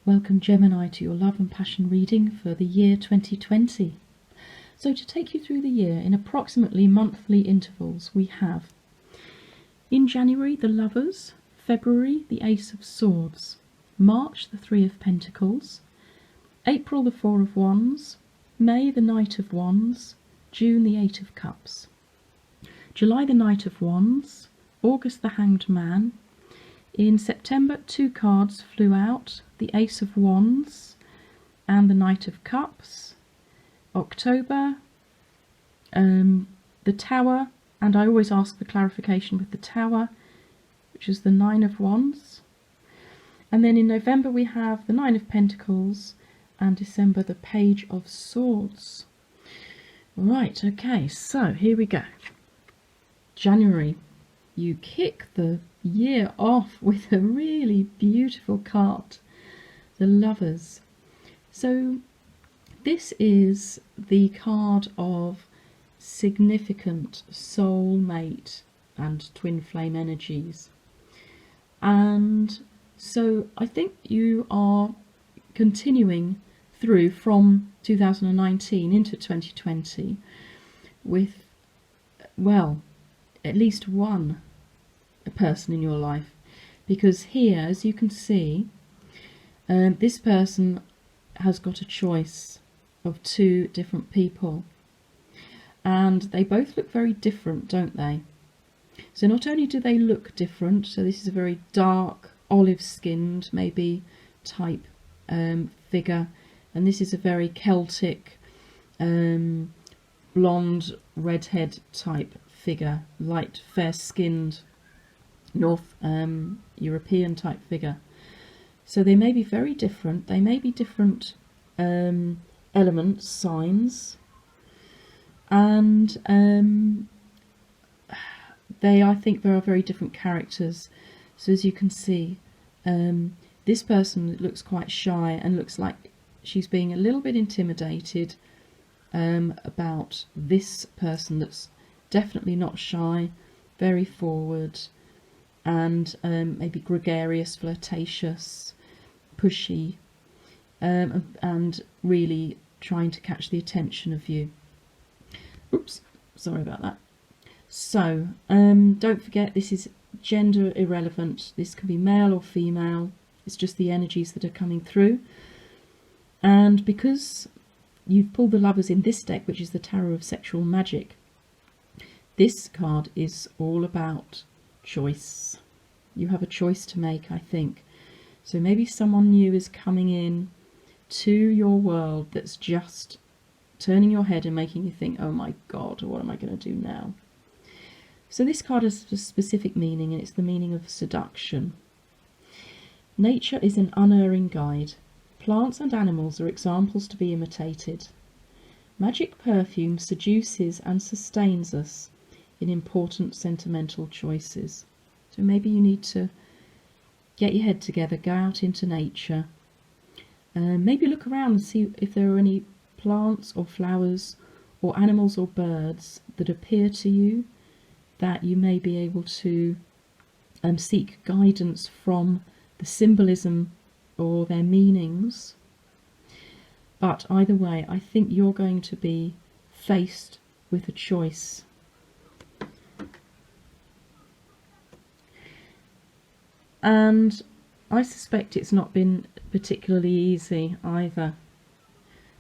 Welcome Gemini to your love and passion reading for the year 2020. So to take you through the year in approximately monthly intervals, we have in January the Lovers, February the Ace of Swords, March the Three of Pentacles, April the Four of Wands, May the Knight of Wands, June the Eight of Cups, July the Knight of Wands, August the Hanged Man. In September, two cards flew out, the Ace of Wands and the Knight of Cups. October, the Tower, and I always ask for clarification with the Tower, which is the Nine of Wands. And then in November we have the Nine of Pentacles, and December the Page of Swords. Right, okay, so here we go. January, you kick the year off with a really beautiful card, the Lovers. So this is the card of significant soulmate and twin flame energies, and so I think you are continuing through from 2019 into 2020 with, well, at least one person in your life, because here, as you can see, this person has got a choice of two different people, and they both look very different, don't they? So not only do they look different, so this is a very dark olive skinned maybe type figure, and this is a very Celtic blonde redhead type figure, light fair skinned North European type figure. So they may be very different, they may be different elements, signs, and they, I think, there are very different characters. So as you can see, this person looks quite shy and looks like she's being a little bit intimidated about this person that's definitely not shy, very forward, and maybe gregarious, flirtatious, pushy, and really trying to catch the attention of you. Oops, sorry about that. So don't forget, this is gender irrelevant. This can be male or female. It's just the energies that are coming through. And because you've pulled the Lovers in this deck, which is the Tarot of Sexual Magic, this card is all about choice. You have a choice to make, I think. So maybe someone new is coming in to your world that's just turning your head and making you think, oh my God, what am I going to do now? So this card has a specific meaning, and it's the meaning of seduction. Nature is an unerring guide. Plants and animals are examples to be imitated. Magic perfume seduces and sustains us in important sentimental choices. So maybe you need to get your head together, go out into nature, maybe look around and see if there are any plants or flowers or animals or birds that appear to you that you may be able to seek guidance from the symbolism or their meanings. But either way, I think you're going to be faced with a choice. And I suspect it's not been particularly easy either,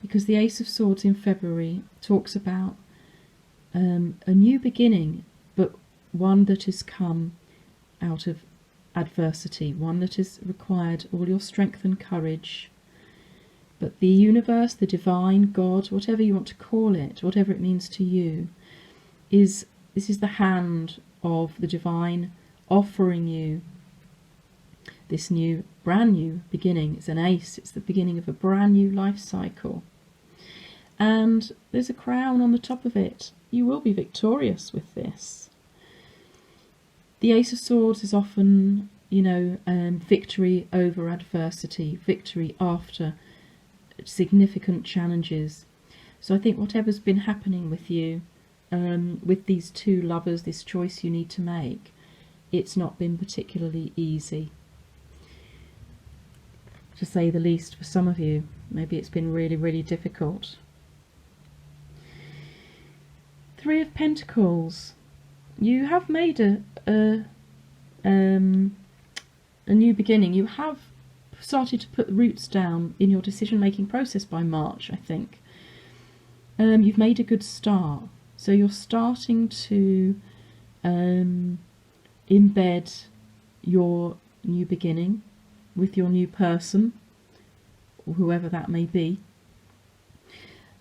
because the Ace of Swords in February talks about a new beginning, but one that has come out of adversity, one that has required all your strength and courage. But the universe, the divine, God, whatever you want to call it, whatever it means to you, this is the hand of the divine offering you this new, brand new beginning. It's an ace, it's the beginning of a brand new life cycle. And there's a crown on the top of it. You will be victorious with this. The Ace of Swords is often, victory over adversity, victory after significant challenges. So I think whatever's been happening with you, with these two lovers, this choice you need to make, it's not been particularly easy. to say the least, for some of you. Maybe it's been really, really difficult. Three of Pentacles. You have made a new beginning. You have started to put roots down in your decision-making process by March, I think. You've made a good start. So you're starting to embed your new beginning with your new person, or whoever that may be.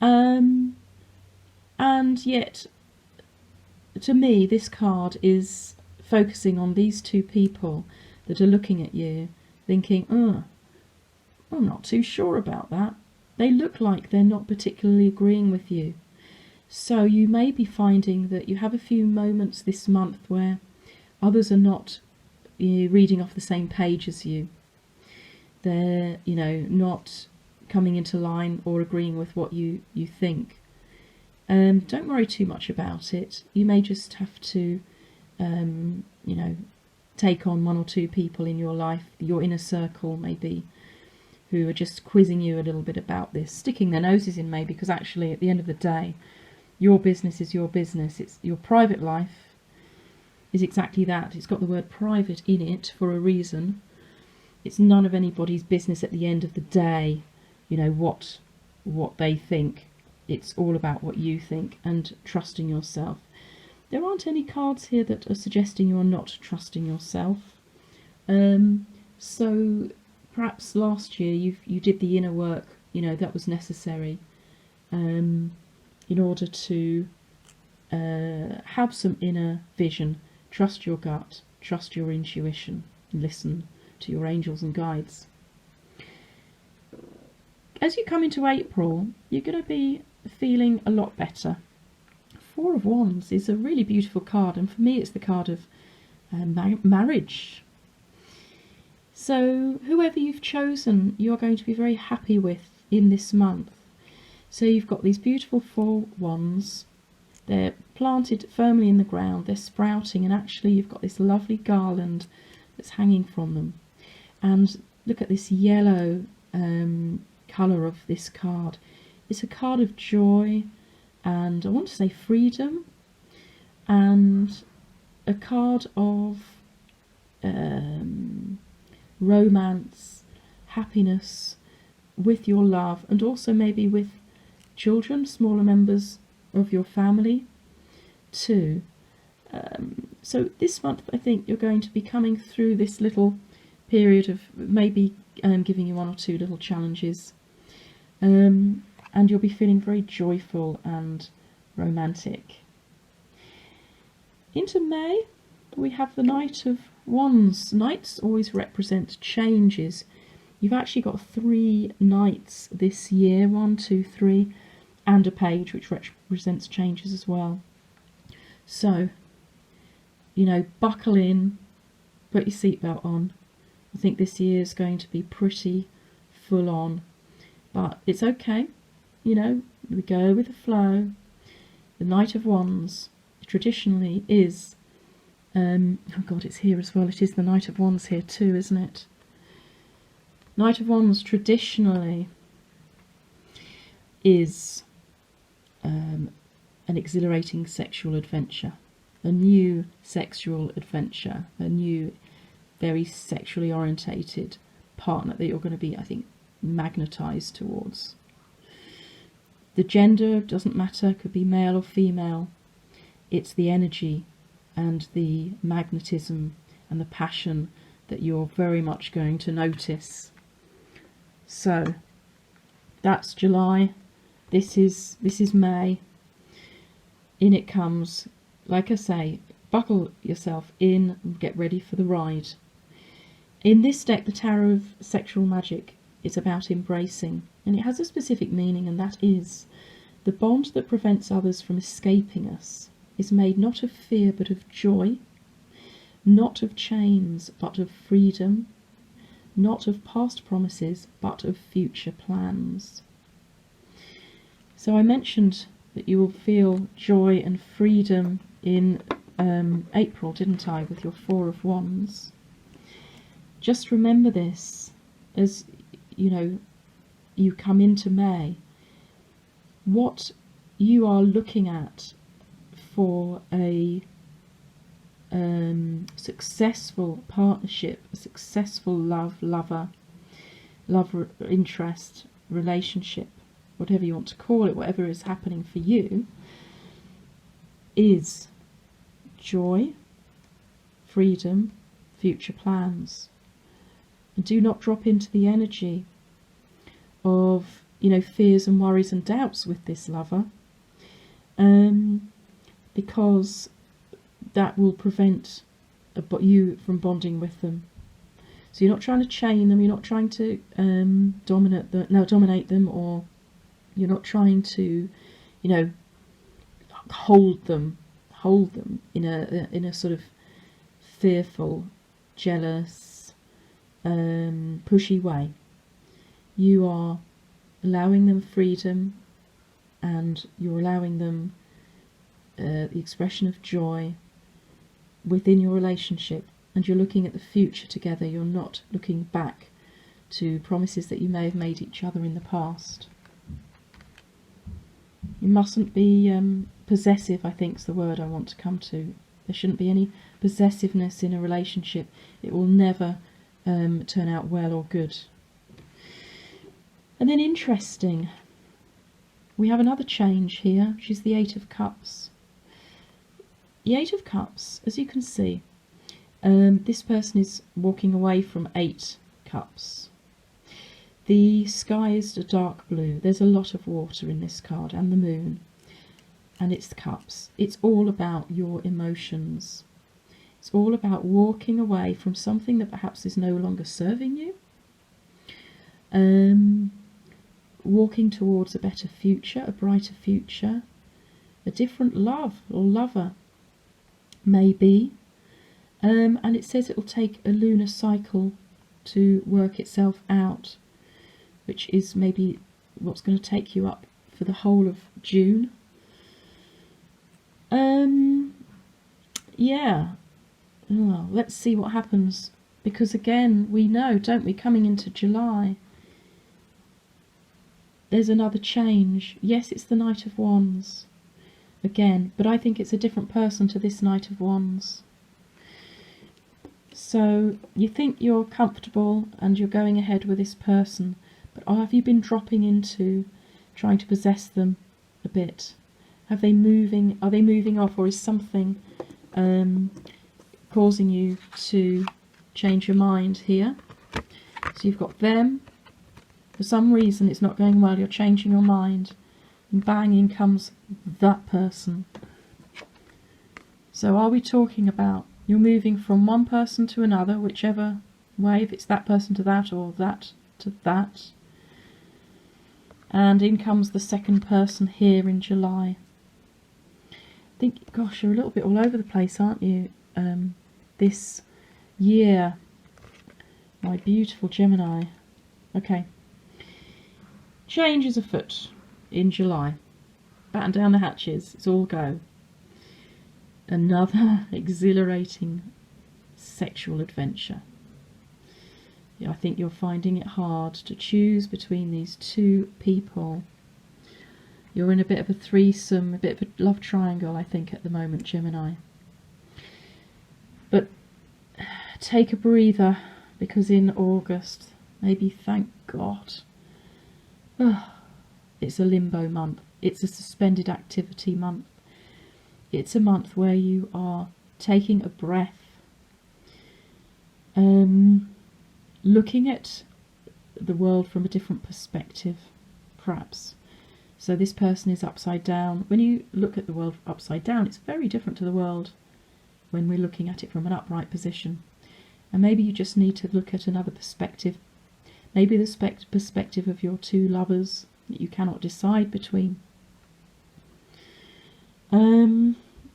And yet, to me, this card is focusing on these two people that are looking at you, thinking, oh, I'm not too sure about that. They look like they're not particularly agreeing with you. So you may be finding that you have a few moments this month where others are not reading off the same page as you. They're, not coming into line or agreeing with what you think. Don't worry too much about it. You may just have to, take on one or two people in your life, your inner circle maybe, who are just quizzing you a little bit about this, sticking their noses in maybe, because actually at the end of the day, your business is your business. It's your private life is exactly that. It's got the word private in it for a reason. It's none of anybody's business at the end of the day, what they think. It's all about what you think and trusting yourself. There aren't any cards here that are suggesting you're not trusting yourself. So perhaps last year you did the inner work, that was necessary in order to have some inner vision. Trust your gut, trust your intuition, listen to your angels and guides. As you come into April, you're going to be feeling a lot better. Four of Wands is a really beautiful card, and for me it's the card of marriage. So whoever you've chosen, you're going to be very happy with in this month. So you've got these beautiful 4 wands. They're planted firmly in the ground, they're sprouting, and actually you've got this lovely garland that's hanging from them. And look at this yellow colour of this card. It's a card of joy, and I want to say freedom, and a card of romance, happiness with your love, and also maybe with children, smaller members of your family too. So this month I think you're going to be coming through this little period of maybe giving you 1 or 2 little challenges, and you'll be feeling very joyful and romantic. Into May we have the Knight of Wands. Knights always represent changes. You've actually got 3 knights this year, 1, 2, 3, and a page, which represents changes as well. So, buckle in, put your seatbelt on. I think this year is going to be pretty full on, but it's okay. We go with the flow. The Knight of Wands traditionally is, oh God, it's here as well. It is the Knight of Wands here too, isn't it? Knight of Wands traditionally is an exhilarating sexual adventure, a new sexual adventure, a new very sexually orientated partner that you're going to be, I think, magnetized towards. The gender doesn't matter, could be male or female. It's the energy and the magnetism and the passion that you're very much going to notice. So that's July. This is May. In it comes, like I say, buckle yourself in and get ready for the ride. In this deck, the Tower of Sexual Magic is about embracing, and it has a specific meaning, and that is the bond that prevents others from escaping us is made not of fear but of joy, not of chains but of freedom, not of past promises but of future plans. So I mentioned that you will feel joy and freedom in April, didn't I, with your 4 of Wands. Just remember this, as you come into May, what you are looking at for a successful partnership, a successful love interest, relationship, whatever you want to call it, whatever is happening for you, is joy, freedom, future plans. And do not drop into the energy of fears and worries and doubts with this lover, because that will prevent you from bonding with them. So you're not trying to chain them, you're not trying to dominate them, or you're not trying to hold them in a sort of fearful, jealous, pushy way. You are allowing them freedom, and you're allowing them the expression of joy within your relationship, and you're looking at the future together. You're not looking back to promises that you may have made each other in the past. You mustn't be possessive, I think is the word I want to come to. There shouldn't be any possessiveness in a relationship. It will never turn out well or good. And then interesting, we have another change here, which is the Eight of Cups. The Eight of Cups, as you can see, this person is walking away from 8 cups. The sky is a dark blue. There's a lot of water in this card, and the moon, and it's the cups. It's all about your emotions. It's all about walking away from something that perhaps is no longer serving you. Walking towards a better future, a brighter future, a different love or lover, maybe. And it says it will take a lunar cycle to work itself out, which is maybe what's going to take you up for the whole of June. Yeah. Oh, let's see what happens, because again, we know, don't we, coming into July, there's another change. Yes, it's the Knight of Wands again, but I think it's a different person to this Knight of Wands. So you think you're comfortable and you're going ahead with this person, but have you been dropping into trying to possess them a bit? Are they moving off, or is something causing you to change your mind here? So you've got them. For some reason it's not going well, you're changing your mind, and bang, in comes that person. So are we talking about you're moving from one person to another, whichever way, if it's that person to that or that to that, and in comes the second person here in July. I think, gosh, you're a little bit all over the place, aren't you, this year, my beautiful Gemini. Okay. Change is afoot in July. Batten down the hatches, it's all go. Another exhilarating sexual adventure. Yeah, I think you're finding it hard to choose between these two people. You're in a bit of a threesome, a bit of a love triangle, I think, at the moment, Gemini. But take a breather, because in August, maybe, thank God, it's a limbo month. It's a suspended activity month. It's a month where you are taking a breath, looking at the world from a different perspective, perhaps. So this person is upside down. When you look at the world upside down, it's very different to the world when we're looking at it from an upright position. And maybe you just need to look at another perspective. Maybe the perspective of your two lovers that you cannot decide between.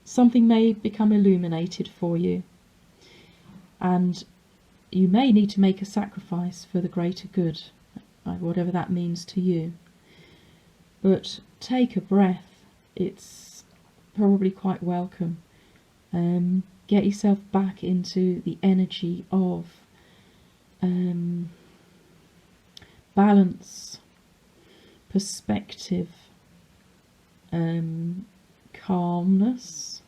Something may become illuminated for you, and you may need to make a sacrifice for the greater good, whatever that means to you. But take a breath. It's probably quite welcome. Get yourself back into the energy of balance, perspective, calmness,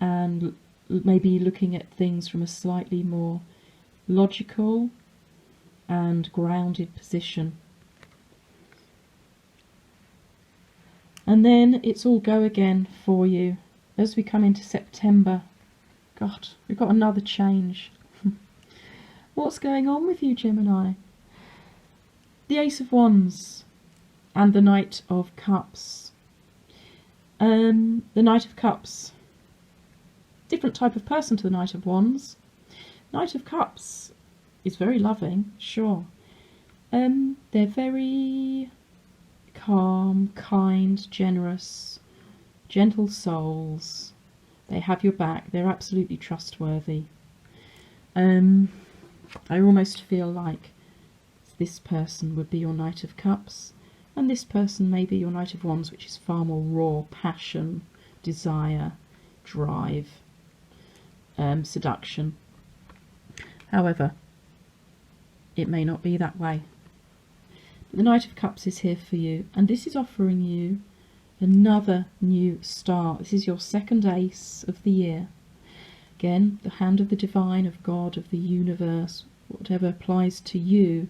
and maybe looking at things from a slightly more logical and grounded position. And then it's all go again for you as we come into September. God, we've got another change. What's going on with you, Gemini? The Ace of Wands and the Knight of Cups. The Knight of Cups, different type of person to the Knight of Wands. Knight of Cups is very loving, sure. They're very calm, kind, generous, gentle souls. They have your back. They're absolutely trustworthy. I almost feel like this person would be your Knight of Cups, and this person may be your Knight of Wands, which is far more raw passion, desire, drive, seduction. However, it may not be that way. The Knight of Cups is here for you, and this is offering you another new start. This is your second ace of the year. Again, the hand of the divine, of God, of the universe, whatever applies to you,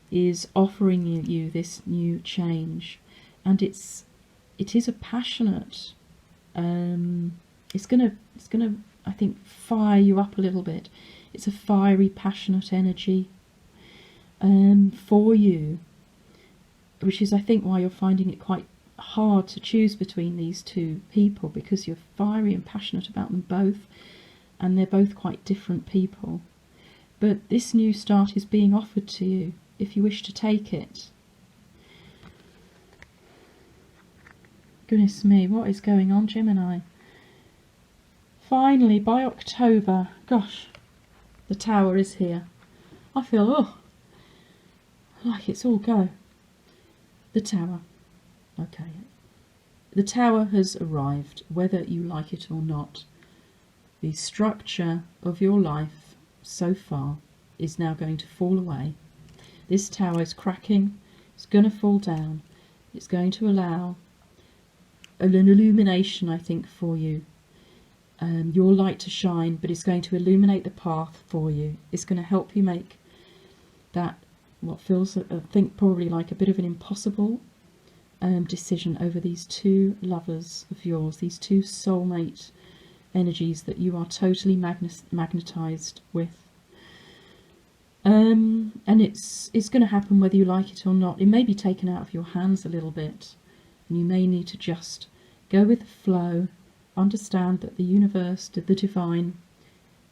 is offering you this new change. And it is a passionate, it's gonna I think fire you up a little bit. It's a fiery, passionate energy for you, which is, I think, why you're finding it quite hard to choose between these two people, because you're fiery and passionate about them both, and they're both quite different people. But this new start is being offered to you if you wish to take it. Goodness me, what is going on, Gemini? Finally, by October, gosh, the Tower is here. I feel, like it's all go. The Tower. Okay. The Tower has arrived, whether you like it or not. The structure of your life so far is now going to fall away. This Tower is cracking. It's going to fall down. It's going to allow an illumination, I think, for you. Your light to shine, but it's going to illuminate the path for you. It's going to help you make that, what feels, I think, probably like a bit of an impossible decision over these two lovers of yours, these two soulmate energies that you are totally magnetized with. And it's going to happen whether you like it or not. It may be taken out of your hands a little bit, and you may need to just go with the flow. Understand that the universe, the divine,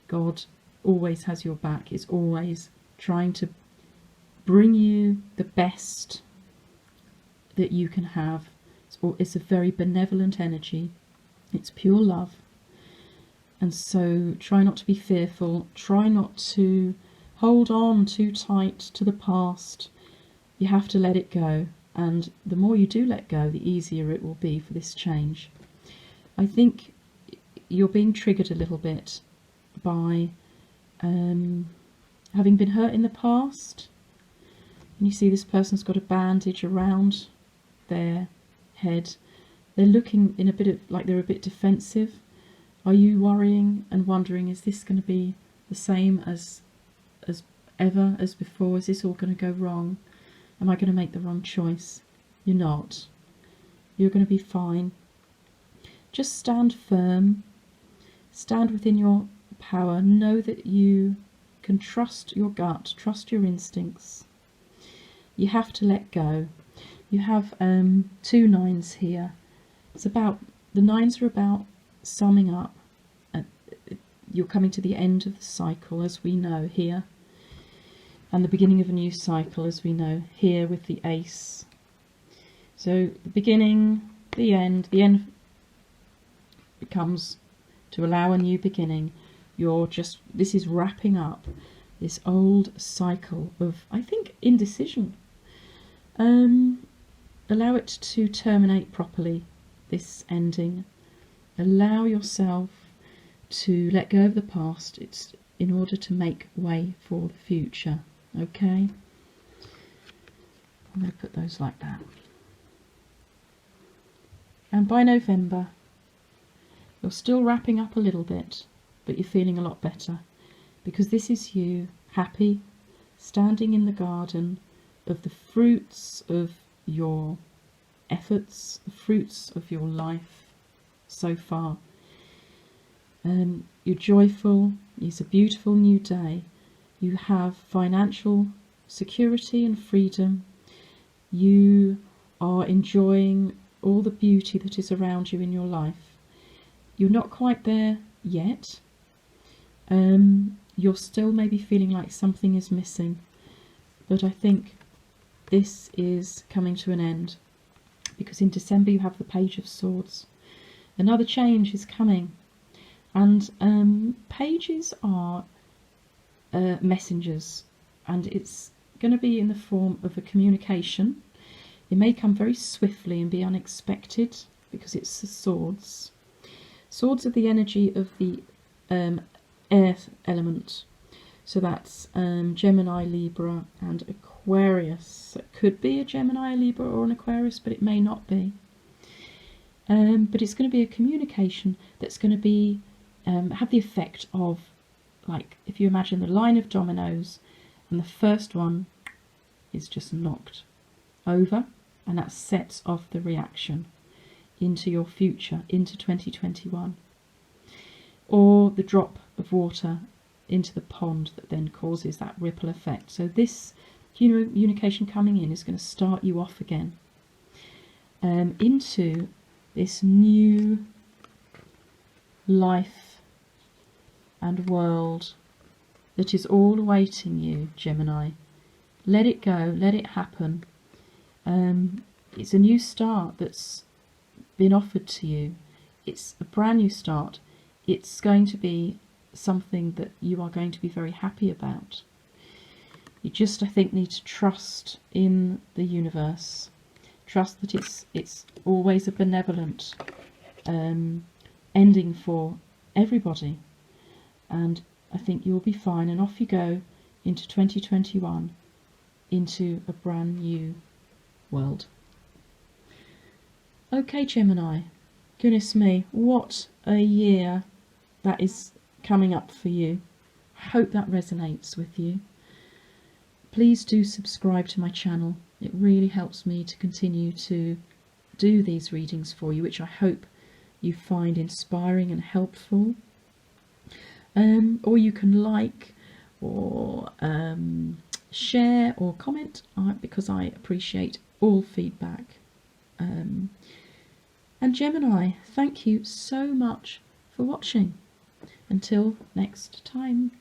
God, always has your back, is always trying to bring you the best that you can have. It's a very benevolent energy. It's pure love. And so try not to be fearful. Try not to hold on too tight to the past. You have to let it go. And the more you do let go, the easier it will be for this change. I think you're being triggered a little bit by having been hurt in the past. And you see this person's got a bandage around their head. They're looking in a bit of, like they're a bit defensive. Are you worrying and wondering, is this going to be the same as ever, as before? Is this all going to go wrong? Am I going to make the wrong choice? You're not. You're going to be fine. Just stand firm. Stand within your power. Know that you can trust your gut, trust your instincts. You have to let go. You have two nines here. It's about, the nines are about summing up. You're coming to the end of the cycle, as we know here, and the beginning of a new cycle, as we know here with the ace. So the beginning, the end becomes to allow a new beginning. This is wrapping up this old cycle of, I think, indecision. Allow it to terminate properly, this ending. Allow yourself to let go of the past. It's in order to make way for the future. Okay? I'm going to put those like that. And by November, you're still wrapping up a little bit, but you're feeling a lot better, because this is you happy, standing in the garden of the fruits of your efforts, the fruits of your life so far. You're joyful. It's a beautiful new day. You have financial security and freedom. You are enjoying all the beauty that is around you in your life. You're not quite there yet. You're still maybe feeling like something is missing, but I think this is coming to an end, because in December you have the Page of Swords. Another change is coming, and pages are messengers, and it's going to be in the form of a communication. It may come very swiftly and be unexpected, because it's the swords. Swords are the energy of the air element. So that's Gemini, Libra and Aquarius. It could be a Gemini, a Libra or an Aquarius, but it may not be. But it's going to be a communication that's going to be have the effect of, like, if you imagine the line of dominoes, and the first one is just knocked over, and that sets off the reaction into your future, into 2021. Or the drop of water into the pond that then causes that ripple effect. So this communication coming in is going to start you off again into this new life and world that is all awaiting you, Gemini. Let it go, let it happen. It's a new start that's been offered to you. It's a brand new start. It's going to be something that you are going to be very happy about. You just, I think, need to trust in the universe. Trust that it's always a benevolent ending for everybody. And I think you'll be fine. And off you go into 2021, into a brand new world. Okay, Gemini. Goodness me, what a year that is coming up for you. I hope that resonates with you. Please do subscribe to my channel. It really helps me to continue to do these readings for you, which I hope you find inspiring and helpful. Or you can like or share or comment, because I appreciate all feedback. And Gemini, thank you so much for watching. Until next time.